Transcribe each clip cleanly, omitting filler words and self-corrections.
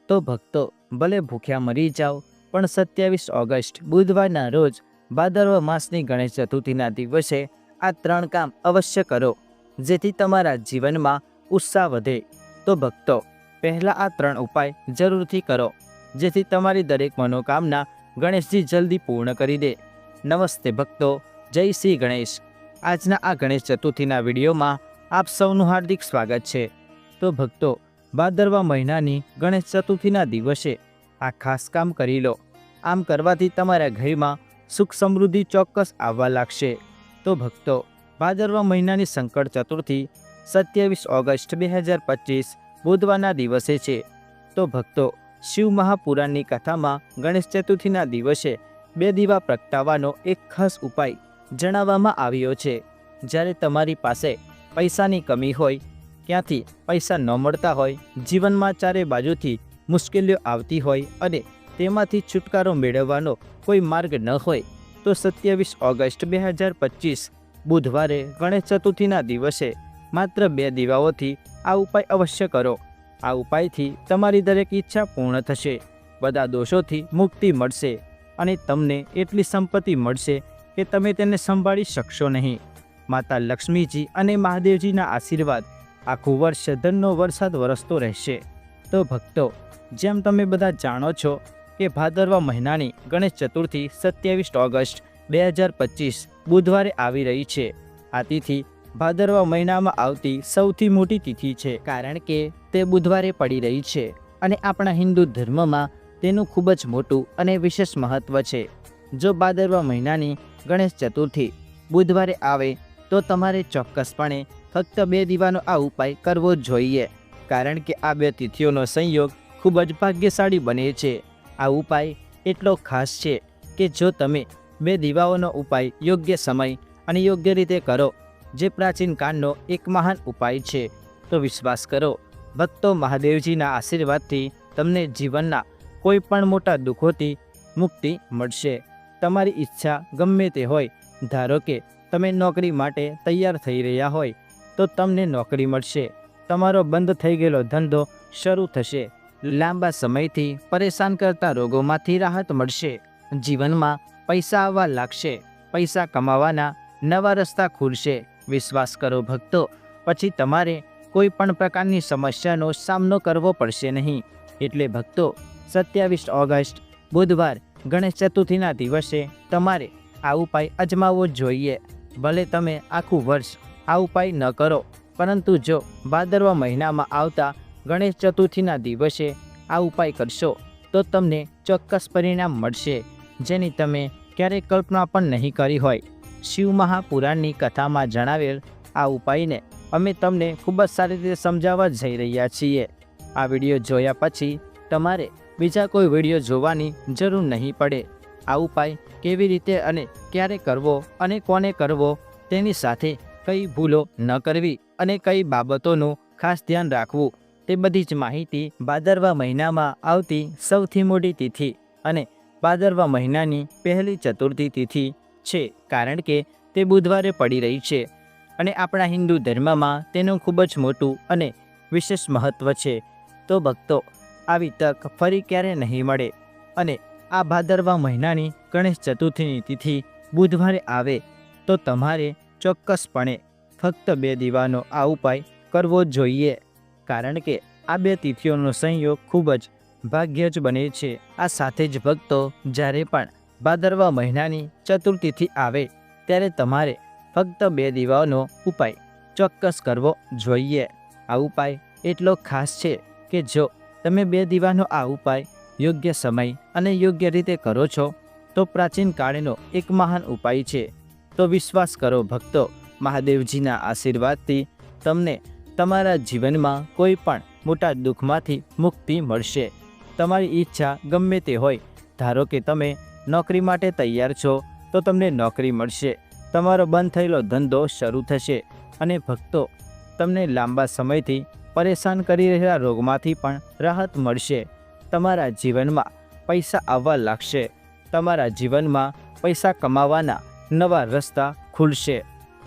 તો ભક્તો, ભલે ભૂખ્યા મરી જાઓ, પણ 27 ઓગસ્ટ બુધવારના રોજ ભાદરવા માસની ગણેશ ચતુર્થીના દિવસે આ 3 કામ અવશ્ય કરો, જેથી તમારા જીવનમાં ઉત્સાહ વધે. તો ભક્તો, પહેલાં આ 3 ઉપાય જરૂરથી કરો, જેથી તમારી દરેક મનોકામના ગણેશજી જલ્દી પૂર્ણ કરી દે. નમસ્તે ભક્તો, જય શ્રી ગણેશ. આજના આ ગણેશ ચતુર્થીના વિડીયોમાં આપ સૌનું હાર્દિક સ્વાગત છે. તો ભક્તો, ભાદરવા મહિનાની ગણેશ ચતુર્થીના દિવસે આ ખાસ કામ કરી લો. આમ કરવાથી તમારા ઘરમાં સુખ સમૃદ્ધિ ચોક્કસ આવવા લાગશે. તો ભક્તો, ભાદરવા મહિનાની સંકટ ચતુર્થી 27 ઓગસ્ટ 2025 બુધવારના દિવસે છે. તો ભક્તો, શિવ મહાપુરાણની કથામાં ગણેશ ચતુર્થીના દિવસે 2 દીવા પ્રગટાવવાનો એક ખાસ ઉપાય જણાવવામાં આવ્યો છે. જ્યારે તમારી પાસે પૈસાની કમી હોય, ક્યાંથી પૈસા ન મળતા હોય, જીવનમાં ચારે બાજુથી મુશ્કેલીઓ આવતી હોય અને તેમાંથી છુટકારો મેળવવાનો કોઈ માર્ગ ન હોય, તો 27 ઓગસ્ટ 2025 બુધવારે ગણેશ ચતુર્થીના દિવસે માત્ર 2 દીવાઓથી આ ઉપાય અવશ્ય કરો. આ ઉપાયથી તમારી દરેક ઈચ્છા પૂર્ણ થશે, બધા દોષોથી મુક્તિ મળશે અને તમને એટલી સંપત્તિ મળશે કે તમે તેને સંભાળી શકશો નહીં. માતા લક્ષ્મીજી અને મહાદેવજીના આશીર્વાદ આખું વર્ષ ધનનો વરસાદ વરસતો રહેશે. તો ભક્તો, જેમ તમે બધા જાણો છો કે ભાદરવા મહિનાની ગણેશ ચતુર્થી 27 ઓગસ્ટ 2025 બુધવારે આવી રહી છે. આ તિથિ ભાદરવા મહિનામાં આવતી સૌથી મોટી તિથિ છે, કારણ કે તે બુધવારે પડી રહી છે અને આપણા હિન્દુ ધર્મમાં તેનું ખૂબ જ મોટું અને વિશેષ મહત્વ છે. જો ભાદરવા મહિનાની ગણેશ ચતુર્થી બુધવારે આવે તો તમારે ચોક્કસપણે ફક્ત 2 દીવાનો આ ઉપાય કરવો જોઈએ, કારણ કે આ 2 તિથિઓનો સંયોગ ખૂબ જ ભાગ્યશાળી બને છે. આ ઉપાય એટલો ખાસ છે કે જો તમે 2 દીવાઓનો ઉપાય યોગ્ય સમય અને યોગ્ય રીતે કરો, જે પ્રાચીન કાળનો એક મહાન ઉપાય છે, તો વિશ્વાસ કરો ભક્તો, મહાદેવજીના આશીર્વાદથી તમને જીવનના કોઈ પણ મોટા દુઃખોથી મુક્તિ મળશે. તમારી ઈચ્છા ગમે તે હોય, ધારો કે તમે નોકરી માટે તૈયાર થઈ રહ્યા હોય તો તમને નોકરી મળશે. તમારો બંધ થઈ ગયેલો ધંધો શરૂ થશે. લાંબા સમયથી પરેશાન કરતા રોગોમાંથી રાહત મળશે. જીવનમાં પૈસા આવવા લાગશે. પૈસા કમાવાના નવા રસ્તા ખુલશે. વિશ્વાસ કરો ભક્તો, પછી તમારે કોઈ પણ પ્રકારની સમસ્યાનો સામનો કરવો પડશે નહીં. એટલે ભક્તો, 27 ઓગસ્ટ બુધવાર ગણેશ ચતુર્થીના દિવસે તમારે આ ઉપાય અજમાવવો જોઈએ. ભલે તમે આખું વર્ષ આ ઉપાય ન કરો, પરંતુ જો ભાદરવા મહિનામાં આવતા ગણેશ ચતુર્થીના દિવસે આ ઉપાય કરશો તો તમને ચોક્કસ પરિણામ મળશે, જેની તમે ક્યારેય કલ્પના પણ નહીં કરી હોય. શિવ મહાપુરાણની કથામાં જણાવેલ આ ઉપાયને અમે તમને ખૂબ જ સારી રીતે સમજાવવા જઈ રહ્યા છીએ. આ વિડીયો જોયા પછી તમારે બીજા કોઈ વિડીયો જોવાની જરૂર નહીં પડે. આ ઉપાય કેવી રીતે અને ક્યારે કરવો અને કોને કરવો, તેની સાથે કઈ ભૂલો ન કરવી અને કઈ બાબતોનું ખાસ ધ્યાન રાખવું, તે બધી જ માહિતી ભાદરવા મહિનામાં આવતી સૌથી મોટી તિથિ અને ભાદરવા મહિનાની પહેલી ચતુર્થી તિથિ છે, કારણ કે તે બુધવારે પડી રહી છે અને આપણા હિન્દુ ધર્મમાં તેનું ખૂબ જ મોટું અને વિશેષ મહત્વ છે. તો ભક્તો, આવી તક ફરી ક્યારે નહીં મળે અને આ ભાદરવા મહિનાની ગણેશ ચતુર્થીની તિથિ બુધવારે આવે તો તમારે ચોક્કસપણે ફક્ત 2 દીવાનો આ ઉપાય કરવો જોઈએ, કારણ કે આ 2 તિથિઓનો સંયોગ ખૂબ જ ભાગ્ય જ બને છે. આ સાથે જ ભક્તો, જ્યારે પણ ભાદરવા મહિનાની ચતુર્થી આવે ત્યારે તમારે ફક્ત 2 દીવાનો ઉપાય ચોક્કસ કરવો જોઈએ. આ ઉપાય એટલો ખાસ છે કે જો તમે 2 દીવાનો આ ઉપાય યોગ્ય સમય અને યોગ્ય રીતે કરો છો તો પ્રાચીન કાળનો એક મહાન ઉપાય છે. તો વિશ્વાસ કરો ભક્તો, મહાદેવજીના આશીર્વાદથી તમને તમારા જીવનમાં કોઈ પણ મોટા દુઃખમાંથી મુક્તિ મળશે. તમારી ઈચ્છા ગમે તે હોય, ધારો કે તમે નોકરી માટે તૈયાર છો તો તમને નોકરી મળશે. તમારો બંધ થયેલો ધંધો શરૂ થશે અને ભક્તો, તમને લાંબા સમયથી પરેશાન કરી રહેલા રોગમાંથી પણ રાહત મળશે. તમારા જીવનમાં પૈસા આવવા લાગશે. તમારા જીવનમાં પૈસા કમાવાના નવા રસ્તા ખુલશે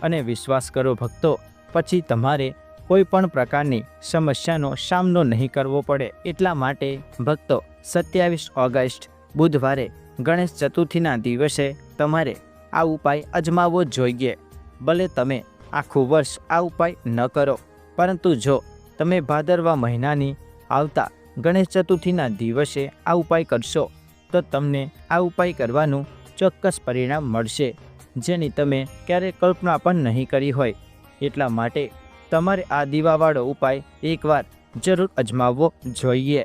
અને વિશ્વાસ કરો ભક્તો, પછી તમારે કોઈ પણ પ્રકારની સમસ્યાનો સામનો નહીં કરવો પડે. એટલા માટે ભક્તો 27 ઓગસ્ટ બુધવારે ગણેશ ચતુર્થીના દિવસે તમારે આ ઉપાય અજમાવવો જોઈએ. ભલે તમે આખું વર્ષ આ ઉપાય ન કરો, પરંતુ જો તમે ભાદરવા મહિનાની આવતા ગણેશ ચતુર્થીના દિવસે આ ઉપાય કરશો તો તમને આ ઉપાય કરવાનું ચોક્કસ પરિણામ મળશે, જેની તમે ક્યારેય કલ્પના પણ નહીં કરી હોય. એટલા માટે તમારે આ દીવાવાળો ઉપાય એકવાર જરૂર અજમાવવો જોઈએ,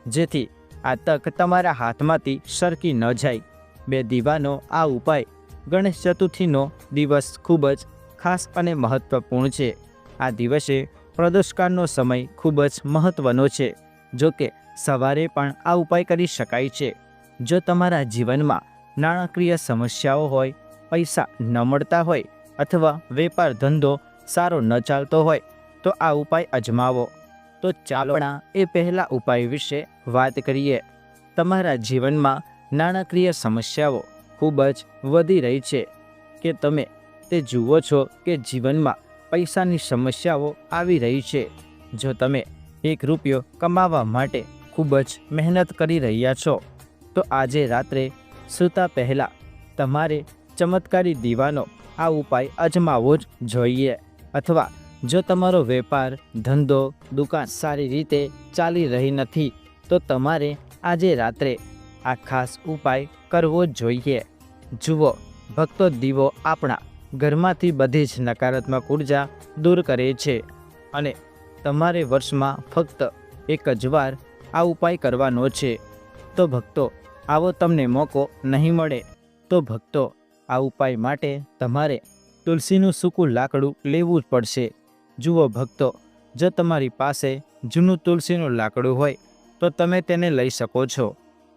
જેથી આ તક તમારા હાથમાંથી સરકી ન જાય. 2 દીવાનો આ ઉપાય ગણેશ ચતુર્થીનો દિવસ ખૂબ જ ખાસ અને મહત્વપૂર્ણ છે. આ દિવસે પ્રદોષકાળનો સમય ખૂબ જ મહત્વનો છે. જો કે સવારે પણ આ ઉપાય કરી શકાય છે. જો તમારા જીવનમાં નાણાકીય સમસ્યાઓ હોય, પૈસા ન મળતા હોય અથવા વેપાર ધંધો સારો ન ચાલતો હોય તો આ ઉપાય અજમાવો. તો ચાલો એ પહેલા ઉપાય વિશે વાત કરીએ. તમારા જીવનમાં નાણાકીય સમસ્યાઓ ખૂબ જ વધી રહી છે કે તમે તે જુઓ છો કે જીવનમાં પૈસાની સમસ્યાઓ આવી રહી છે. જો તમે 1 રૂપિયો કમાવા માટે ખૂબ જ મહેનત કરી રહ્યા છો તો આજે રાત્રે સૂતા પહેલાં તમારે ચમત્કારી દીવાનો આ ઉપાય અજમાવવો જ જોઈએ. અથવા જો તમારો વેપાર ધંધો દુકાન સારી રીતે ચાલી રહી નથી તો તમારે આજે રાત્રે આ ખાસ ઉપાય કરવો જોઈએ. જુઓ ભક્તો, દીવો આપણા ઘરમાંથી બધી જ નકારાત્મક ઉર્જા દૂર કરે છે અને તમારે વર્ષમાં ફક્ત એક જ વાર આ ઉપાય કરવાનો છે. તો ભક્તો, આવો તમને મોકો નહીં મળે તો ભક્તો આ ઉપાય માટે તમારે તુલસીનું સૂકું લાકડું લેવું જ પડશે. જુઓ ભક્તો, જો તમારી પાસે જૂનું તુલસીનું લાકડું હોય તો તમે તેને લઈ શકો છો,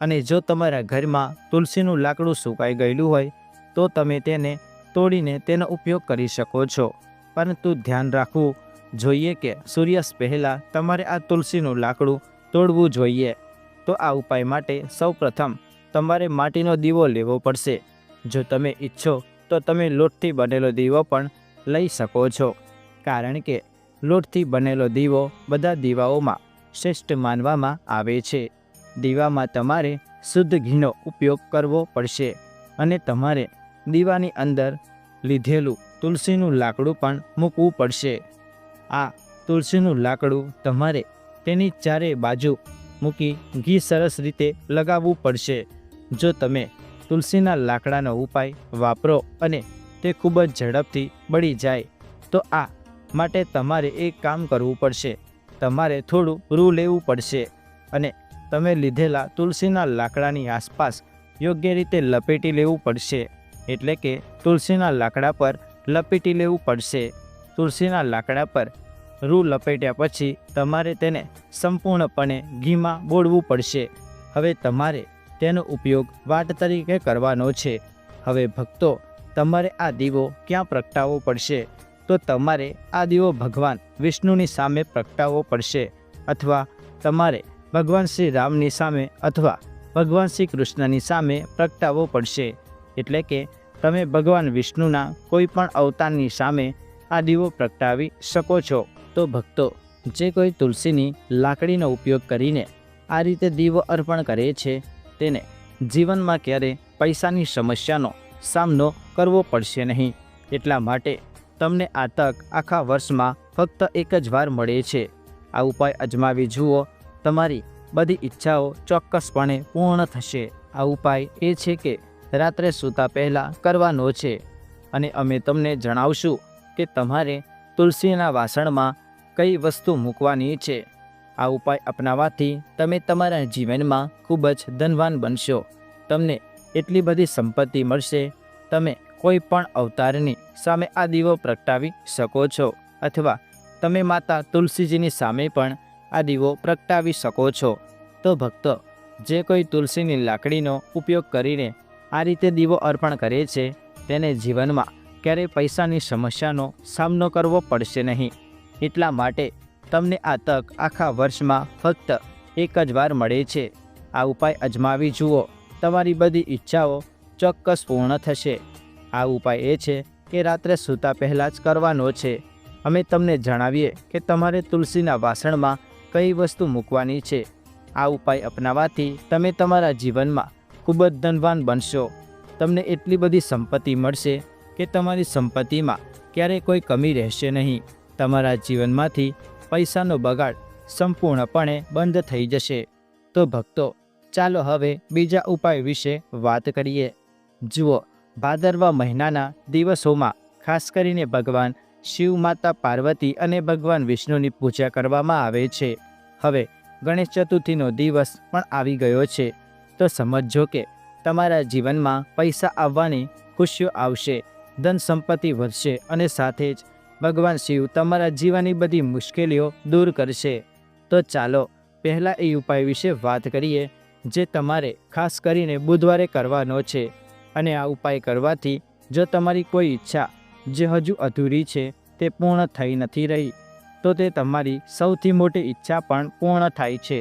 અને જો તમારા ઘરમાં તુલસીનું લાકડું સુકાઈ ગયેલું હોય તો તમે તેને તોડીને તેનો ઉપયોગ કરી શકો છો. પરંતુ ધ્યાન રાખવું જોઈએ કે સૂર્યાસ્ત પહેલાં તમારે આ તુલસીનું લાકડું તોડવું જોઈએ. તો આ ઉપાય માટે સૌપ્રથમ તમારે માટીનો દીવો લેવો પડશે. જો તમે ઈચ્છો તો તમે લોટથી બનેલો દીવો પણ લઈ શકો છો, કારણ કે લોટથી બનેલો દીવો બધા દીવાઓમાં શ્રેષ્ઠ માનવામાં આવે છે. દીવામાં તમારે શુદ્ધ ઘીનો ઉપયોગ કરવો પડશે અને તમારે દીવાની અંદર લીધેલું તુલસીનું લાકડું પણ મૂકવું પડશે. આ તુલસીનું લાકડું તમારે તેની ચારે બાજુ મૂકી ઘી સરસ રીતે લગાવવું પડશે. જો તમે તુલસીના લાકડાનો ઉપાય વાપરો અને તે ખૂબ જ ઝડપથી બળી જાય તો આ માટે તમારે એક કામ કરવું પડશે. તમારે થોડું રૂ લેવું પડશે અને તમે લીધેલા તુલસીના લાકડાની આસપાસ યોગ્ય રીતે લપેટી લેવું પડશે. એટલે કે તુલસીના લાકડા પર લપેટી લેવું પડશે. તુલસીના લાકડા પર રૂ લપેટ્યા પછી તમારે તેને સંપૂર્ણપણે ઘીમાં બોળવું પડશે. હવે તમારે તેનો ઉપયોગ વાટ તરીકે કરવાનો છે. હવે ભક્તો, તમારે આ દીવો ક્યાં પ્રગટાવવો પડશે? તો તમારે આ દીવો ભગવાન વિષ્ણુની સામે પ્રગટાવવો પડશે, અથવા તમારે ભગવાન શ્રી રામની સામે અથવા ભગવાન શ્રી કૃષ્ણની સામે પ્રગટાવવો પડશે. એટલે કે તમે ભગવાન વિષ્ણુના કોઈ પણ અવતારની સામે આ દીવો પ્રગટાવી શકો છો. તો ભક્તો, જે કોઈ તુલસીની લાકડીનો ઉપયોગ કરીને આ રીતે દીવો અર્પણ કરે છે તેને જીવનમાં ક્યારે પૈસાની સમસ્યાનો સામનો કરવો પડશે નહીં. એટલા માટે તમને આ તક આખા વર્ષમાં ફક્ત એક જ વાર મળે છે. આ ઉપાય અજમાવી જુઓ, તમારી બધી ઈચ્છાઓ ચોક્કસપણે પૂર્ણ થશે. આ ઉપાય એ છે કે રાત્રે સૂતા પહેલાં કરવાનો છે, અને અમે તમને જણાવશું કે તમારે તુલસીના વાસણમાં કઈ વસ્તુ મૂકવાની છે. આ ઉપાય અપનાવવાથી તમે તમારા જીવનમાં ખૂબ જ ધનવાન બનશો. તમને એટલી બધી સંપત્તિ મળશે, તમે કોઈ પણ અવતારની સામે આ દીવો પ્રગટાવી શકો છો, અથવા તમે માતા તુલસીજીની સામે પણ આ દીવો પ્રગટાવી શકો છો. તો ભક્તો, જે કોઈ તુલસીની લાકડીનો ઉપયોગ કરીને આ રીતે દીવો અર્પણ કરે છે તેને જીવનમાં ક્યારેય પૈસાની સમસ્યાનો સામનો કરવો પડશે નહીં. એટલા માટે તમને આ તક આખા વર્ષમાં ફક્ત એક જ વાર મળે છે. આ ઉપાય અજમાવી જુઓ, તમારી બધી ઈચ્છાઓ ચોક્કસ પૂર્ણ થશે. આ ઉપાય એ છે કે રાત્રે સૂતા પહેલાં જ કરવાનો છે. અમે તમને જણાવીએ કે તમારે તુલસીના વાસણમાં કઈ વસ્તુ મૂકવાની છે। આ ઉપાય અપનાવવાથી તમે તમારા જીવનમાં ખૂબ જ ધનવાન બનશો। તમને એટલી બધી સંપત્તિ મળશે કે તમારી સંપત્તિમાં ક્યારેય કોઈ કમી રહેશે નહીં। તમારા જીવનમાંથી પૈસાનો બગાડ સંપૂર્ણપણે બંધ થઈ જશે। તો ભક્તો, ચાલો હવે બીજા ઉપાય વિશે વાત કરીએ। જુઓ, ભાદરવા મહિનાના દિવસોમાં ખાસ કરીને ભગવાન શિવ, માતા પાર્વતી અને ભગવાન વિષ્ણુની પૂજા કરવામાં આવે છે। હવે ગણેશ ચતુર્થીનો દિવસ પણ આવી ગયો છે, તો સમજો કે તમારા જીવનમાં પૈસા આવવાની ખુશીઓ આવશે, ધન સંપત્તિ વધશે અને સાથે જ ભગવાન શિવ તમારા જીવનની બધી મુશ્કેલીઓ દૂર કરશે। તો ચાલો પહેલાં એ ઉપાય વિશે વાત કરીએ, જે તમારે ખાસ કરીને બુધવારે કરવાનો છે। અને આ ઉપાય કરવાથી જો તમારી કોઈ ઈચ્છા જે હજુ અધૂરી છે તે પૂર્ણ થઈ નથી રહી, તો તે તમારી સૌથી મોટી ઈચ્છા પણ પૂર્ણ થાય છે।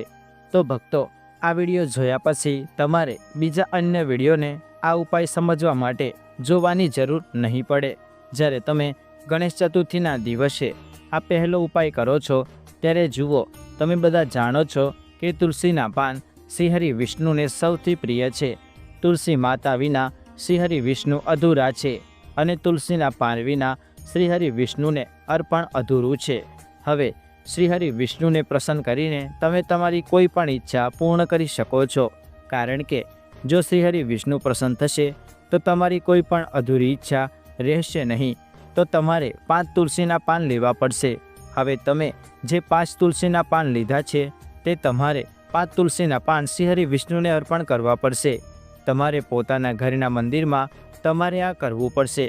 તો ભક્તો, આ વિડીયો જોયા પછી તમારે બીજા અન્ય વિડીયોને આ ઉપાય સમજવા માટે જોવાની જરૂર નહીં પડે। જ્યારે તમે ગણેશ ચતુર્થીના દિવસે આ પહેલો ઉપાય કરો છો ત્યારે જુઓ, તમે બધા જાણો છો કે તુલસીના પાન શ્રીહરિ વિષ્ણુને સૌથી પ્રિય છે। તુલસી માતા વિના શ્રીહરિ વિષ્ણુ અધૂરા છે અને તુલસીના પાન વિના શ્રીહરિ વિષ્ણુને અર્પણ અધૂરું છે। હવે શ્રીહરિ વિષ્ણુને પ્રસન્ન કરીને તમે તમારી કોઈ પણ ઈચ્છા પૂર્ણ કરી શકો છો, કારણ કે જો શ્રીહરિ વિષ્ણુ પ્રસન્ન થશે તો તમારી કોઈ પણ અધૂરી ઈચ્છા રહેશે નહીં। તો તમારે 5 તુલસીના પાન લેવા પડશે। હવે તમે જે 5 તુલસીના પાન લીધા છે તે તમારે 5 તુલસીના પાન શ્રીહરિ વિષ્ણુને અર્પણ કરવા પડશે। તમારે પોતાના ઘરના મંદિરમાં તમારે આ કરવું પડશે।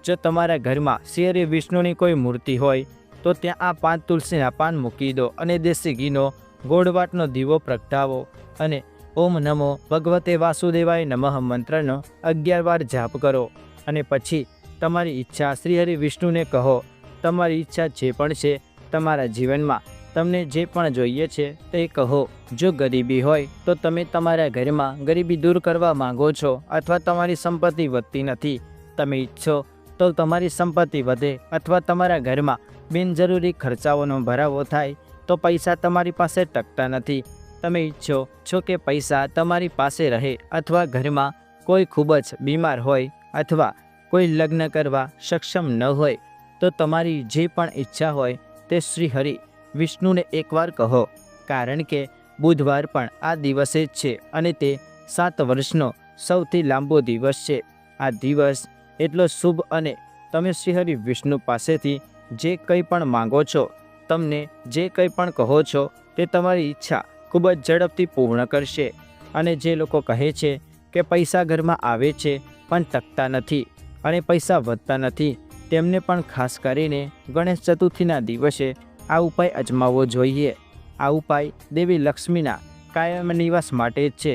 જો તમારા ઘરમાં શ્રીહરિ વિષ્ણુની કોઈ મૂર્તિ હોય તો ત્યાં આ 5 તુલસીના પાન મૂકી દો અને દેશી ઘીનો ગોળવાટનો દીવો પ્રગટાવો અને ઓમ નમો ભગવતે વાસુદેવાય નમઃ મંત્રનો 11 વાર જાપ કરો અને પછી તમારી ઈચ્છા શ્રીહરિ વિષ્ણુને કહો। તમારી ઈચ્છા જે પણ છે તમારા જીવનમાં, તમને જે પણ જોઈએ છે તે કહો। જો ગરીબી હોય તો તમે તમારા ઘરમાં ગરીબી દૂર કરવા માંગો છો, અથવા તમારી સંપત્તિ વધતી નથી, તમે ઈચ્છો તો તમારી સંપત્તિ વધે, અથવા તમારા ઘરમાં બિનજરૂરી ખર્ચાઓનો ભરાવો થાય, તો પૈસા તમારી પાસે ટકતા નથી, તમે ઈચ્છો છો કે પૈસા તમારી પાસે રહે, અથવા ઘરમાં કોઈ ખૂબ જ બીમાર હોય અથવા કોઈ લગ્ન કરવા સક્ષમ ન હોય, તો તમારી જે પણ ઈચ્છા હોય તે શ્રીહરિ વિષ્ણુને એકવાર કહો। કારણ કે બુધવાર પણ આ દિવસે જ છે અને તે 7 વર્ષનો સૌથી લાંબો દિવસ છે। આ દિવસ એટલો શુભ અને તમે શ્રીહરિ વિષ્ણુ પાસેથી જે કંઈ પણ માંગો છો, તમને જે કંઈ પણ કહો છો તે તમારી ઈચ્છા ખૂબ જ ઝડપથી પૂર્ણ કરશે। અને જે લોકો કહે છે કે પૈસા ઘરમાં આવે છે પણ ટકતા નથી અને પૈસા વધતા નથી, તેમને પણ ખાસ કરીને ગણેશ ચતુર્થીના દિવસે આ ઉપાય અજમાવવો જોઈએ। આ ઉપાય દેવી લક્ષ્મીના કાયમ નિવાસ માટે જ છે।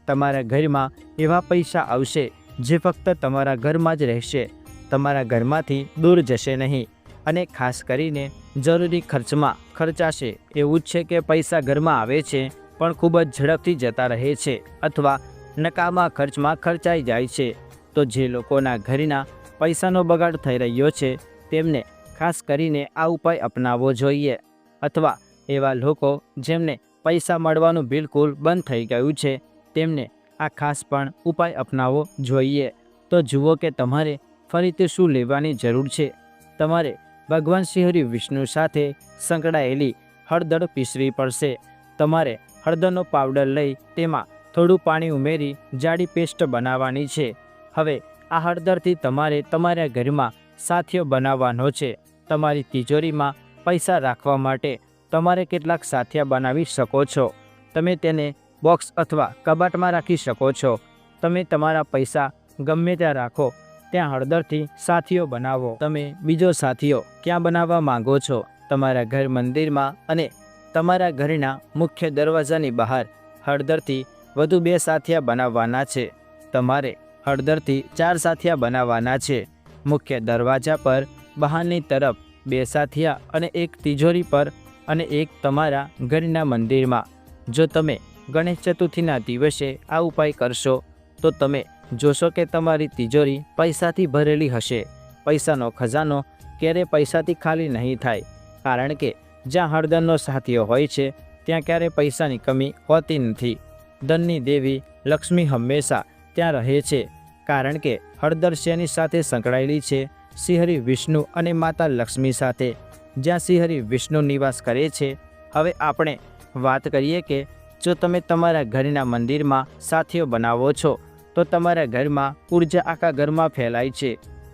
તમારા ઘરમાં એવા પૈસા આવશે જે ફક્ત તમારા ઘરમાં જ રહેશે, તમારા ઘરમાંથી દૂર જશે નહીં અને ખાસ કરીને જરૂરી ખર્ચમાં ખર્ચાશે। એવું જ છે કે પૈસા ઘરમાં આવે છે પણ ખૂબ જ ઝડપથી જતા રહે છે અથવા નકામા ખર્ચમાં ખર્ચાઈ જાય છે। તો જે લોકોના ઘરના પૈસાનો બગાડ થઈ રહ્યો છે તેમને ખાસ કરીને આ ઉપાય અપનાવવો જોઈએ, અથવા એવા લોકો જેમને પૈસા મળવાનું બિલકુલ બંધ થઈ ગયું છે તેમને આ ખાસ પણ ઉપાય અપનાવવો જોઈએ। તો જુઓ કે તમારે ફરીથી શું લેવાની જરૂર છે। તમારે ભગવાન શ્રીહરિ વિષ્ણુ સાથે સંકળાયેલી હળદર પીસવી પડશે। તમારે હળદરનો પાવડર લઈ તેમાં થોડું પાણી ઉમેરી જાડી પેસ્ટ બનાવવાની છે। હવે આ હળદરથી તમારે તમારા ઘરમાં સાથીઓ બનાવવાનો છે। તમારી તિજોરીમાં પૈસા રાખવા માટે તમારે કેટલાક સાથિયા બનાવી શકો છો। તમે તેને બોક્સ અથવા કબાટમાં રાખી શકો છો। તમે તમારા પૈસા ગમે ત્યાં રાખો, ત્યાં હળદરથી સાથીઓ બનાવો। તમે બીજો સાથીઓ ક્યાં બનાવવા માંગો છો? તમારા ઘર મંદિરમાં અને તમારા ઘરના મુખ્ય દરવાજાની બહાર હળદરથી વધુ 2 સાથિયા બનાવવાના છે। તમારે હળદરથી 4 સાથિયા બનાવવાના છે। મુખ્ય દરવાજા પર બહારની તરફ 2 સાથિયા અને 1 તિજોરી પર અને 1 તમારા ઘરના મંદિરમાં। જો તમે ગણેશ ચતુર્થીના દિવસે આ ઉપાય કરશો તો તમે જોશો કે તમારી તિજોરી પૈસાથી ભરેલી હશે। પૈસાનો ખજાનો ક્યારેય પૈસાથી ખાલી નહીં થાય, કારણ કે જ્યાં હળદરનો સાથીઓ હોય છે ત્યાં ક્યારેય પૈસાની કમી હોતી નથી. ધનની દેવી લક્ષ્મી હંમેશા ત્યાં રહે છે, કારણ કે હળદર શેની સાથે સંકળાયેલી છે? શ્રીહરિ વિષ્ણુ અને માતા લક્ષ્મી સાથે, જ્યાં શ્રીહરિ વિષ્ણુ નિવાસ કરે છે. હવે આપણે વાત કરીએ કે જો તમે તમારા ઘરના મંદિરમાં સાથીઓ બનાવો છો તો તમારા ઘરમાં ઉર્જા આખા ઘરમાં ફેલાય છે,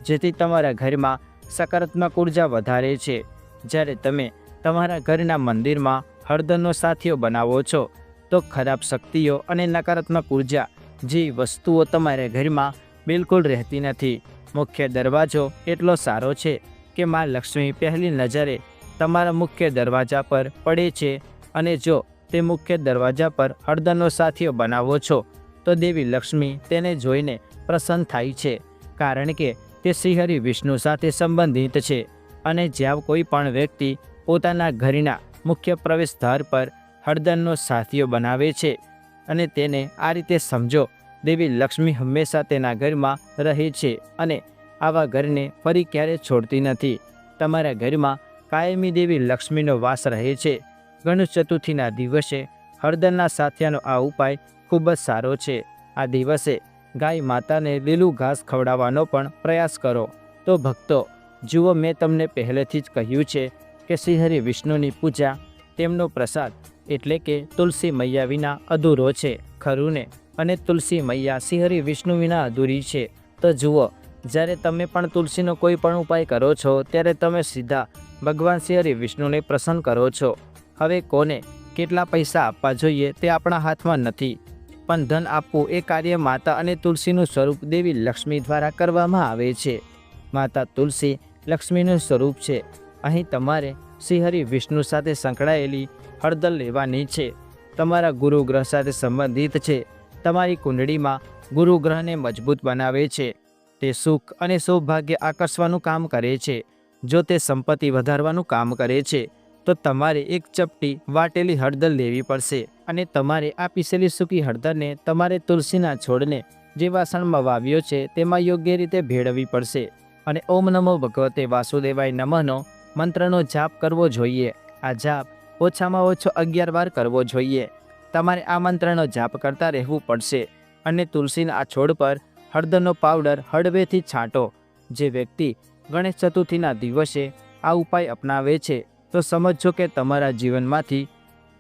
જેથી તમારા ઘરમાં સકારાત્મક ઉર્જા વધારે છે. જ્યારે તમે તમારા ઘરના મંદિરમાં હળદરનો સાથીઓ બનાવો છો તો ખરાબ શક્તિઓ અને નકારાત્મક ઉર્જા જેવી વસ્તુઓ તમારા ઘરમાં બિલકુલ રહેતી નથી. મુખ્ય દરવાજો એટલો સારો છે કે માં લક્ષ્મી પહેલી નજરે તમારા મુખ્ય દરવાજા પર પડે છે, અને જો તે મુખ્ય દરવાજા પર હળદરનો સાથીઓ બનાવો છો તો દેવી લક્ષ્મી તેને જોઈને પ્રસન્ન થાય છે, કારણ કે તે શ્રીહરિ વિષ્ણુ સાથે સંબંધિત છે. અને જ્યાં કોઈ પણ વ્યક્તિ પોતાના ઘરના મુખ્ય પ્રવેશદ્વાર પર હળદરનો સાથીઓ બનાવે છે અને તેને આ રીતે સમજો, દેવી લક્ષ્મી હંમેશા તેના ઘરમાં રહે છે અને આવા ઘરને ફરી ક્યારે છોડતી નથી. તમારા ઘરમાં કાયમી દેવી લક્ષ્મીનો વાસ રહે છે. ગણેશ ચતુર્થીના દિવસે હળદરના સાથિયાનો આ ઉપાય ખૂબ જ સારો છે. આ દિવસે ગાય માતાને લીલું ઘાસ ખવડાવવાનો પણ પ્રયાસ કરો. તો ભક્તો જુઓ, મેં તમને પહેલેથી જ કહ્યું છે કે શ્રીહરિ વિષ્ણુની પૂજા, તેમનો પ્રસાદ એટલે કે તુલસી મૈયા વિના અધૂરો છે, ખરું ને? અને તુલસી મૈયા શ્રીહરિ વિષ્ણુ વિના અધૂરી છે. તો જુઓ, જ્યારે તમે પણ તુલસીનો કોઈ પણ ઉપાય કરો છો ત્યારે તમે સીધા ભગવાન શ્રીહરિ વિષ્ણુને પ્રસન્ન કરો છો. હવે કોને કેટલા પૈસા આપવા જોઈએ તે આપણા હાથમાં નથી, પણ ધન આપવું એ કાર્ય માતા અને તુલસીનું સ્વરૂપ દેવી લક્ષ્મી દ્વારા કરવામાં આવે છે. માતા તુલસી લક્ષ્મીનું સ્વરૂપ છે. અહીં તમારે શ્રીહરિ વિષ્ણુ સાથે સંકળાયેલી હળદર લેવાની છે. તમારા ગુરુ ગ્રહ સાથે સંબંધિત છે. તમારી કુંડળીમાં ગુરુ ગ્રહને મજબૂત બનાવે છે. તે સુખ અને સૌભાગ્ય આકર્ષવાનું કામ કરે છે. જો તે સંપત્તિ વધારવાનું કામ કરે છે તો તમારે એક ચપટી વાટેલી હળદર લેવી પડશે, અને તમારે આ પીસેલી સૂકી હળદરને તમારે તુલસીના છોડને જે વાસણમાં વાવ્યો છે તેમાં યોગ્ય રીતે ભેળવવી પડશે, અને ઓમ નમો ભગવતે વાસુદેવાય નમઃનો મંત્રનો જાપ કરવો જોઈએ. આ જાપ ઓછામાં ઓછો 11 વાર કરવો જોઈએ. તમારે આ મંત્રનો જાપ કરતા રહેવું પડશે, અને તુલસીના આ છોડ પર હળદરનો પાવડર હળવેથી છાંટો. જે વ્યક્તિ ગણેશ ચતુર્થીના દિવસે આ ઉપાય અપનાવે છે તો સમજો કે તમારા જીવનમાંથી,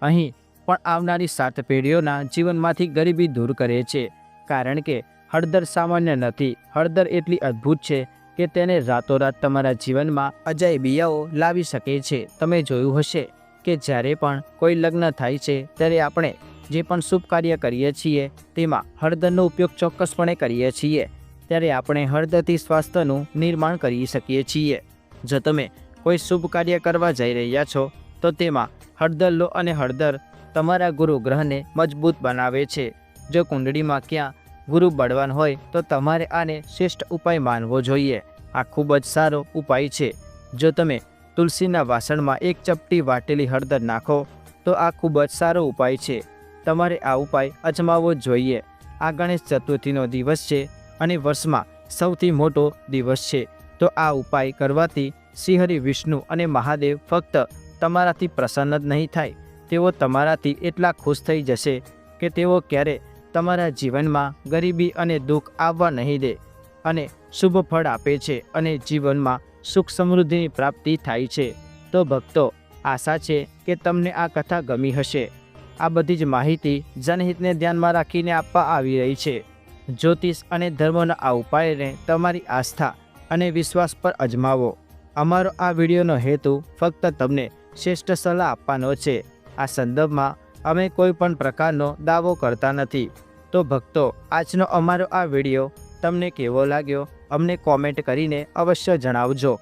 અહીં પણ આવનારી 7 પેઢીઓના જીવનમાંથી ગરીબી દૂર કરે છે. કારણ કે હળદર સામાન્ય નથી. હળદર એટલી અદ્ભુત છે કે તેને રાતોરાત તમારા જીવનમાં અજાયબીયાઓ લાવી શકે છે. તમે જોયું હશે કે જ્યારે પણ કોઈ લગ્ન થાય છે ત્યારે આપણે જે પણ શુભ કાર્ય કરીએ છીએ તેમાં હળદરનો ઉપયોગ ચોક્કસપણે કરીએ છીએ. ત્યારે આપણે હળદરથી સ્વાસ્થ્યનું નિર્માણ કરી શકીએ છીએ. જો તમે કોઈ શુભ કાર્ય કરવા જઈ રહ્યા છો તો તેમાં હળદર લો, અને હળદર તમારા ગુરુ ગ્રહને મજબૂત બનાવે છે. જો કુંડળીમાં ક્યાં ગુરુ બળવાન હોય તો તમારે આને શ્રેષ્ઠ ઉપાય માનવો જોઈએ. આ ખૂબ જ સારો ઉપાય છે. જો તમે તુલસીના વાસણમાં એક ચપટી વાટેલી હળદર નાખો તો આ ખૂબ જ સારો ઉપાય છે. તમારે આ ઉપાય અજમાવવો જોઈએ. આ ગણેશ ચતુર્થીનો દિવસ છે અને વર્ષમાં સૌથી મોટો દિવસ છે. તો આ ઉપાય કરવાથી શ્રીહરિ વિષ્ણુ અને મહાદેવ ફક્ત તમારાથી પ્રસન્ન જ નહીં થાય, તેઓ તમારાથી એટલા ખુશ થઈ જશે કે તેઓ ક્યારે તમારા જીવનમાં ગરીબી અને દુઃખ આવવા નહીં દે, અને શુભ ફળ આપે છે, અને જીવનમાં સુખ સમૃદ્ધિની પ્રાપ્તિ થાય છે. તો ભક્તો, આશા છે કે તમને આ કથા ગમી હશે. આ બધી જ માહિતી જનહિતને ધ્યાનમાં રાખીને આપવા આવી રહી છે. જ્યોતિષ અને ધર્મના આ ઉપાયને તમારી આસ્થા અને વિશ્વાસ પર અજમાવો. અમારો આ વિડીયોનો હેતુ ફક્ત તમને શ્રેષ્ઠ સલાહ આપવાનો છે. આ સંદર્ભમાં અમે કોઈ પણ પ્રકારનો દાવો કરતા નથી. તો ભક્તો, આજનો અમારો આ વિડીયો તમને કેવો લાગ્યો અમને કોમેન્ટ કરીને અવશ્ય જણાવજો.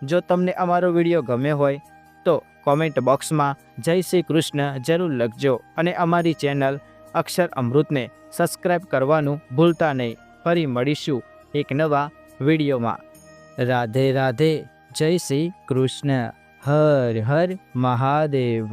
જો તમને અમારો વિડીયો ગમ્યો હોય તો કોમેન્ટ બોક્સમાં જય શ્રી કૃષ્ણ જરૂર લખજો, અને અમારી ચેનલ અક્ષર અમૃતને સબસ્ક્રાઈબ કરવાનું ભૂલતા નહીં. ફરી મળીશું એક નવા વિડીયોમાં. રાધે રાધે. જય શ્રી કૃષ્ણ. હર હર મહાદેવ.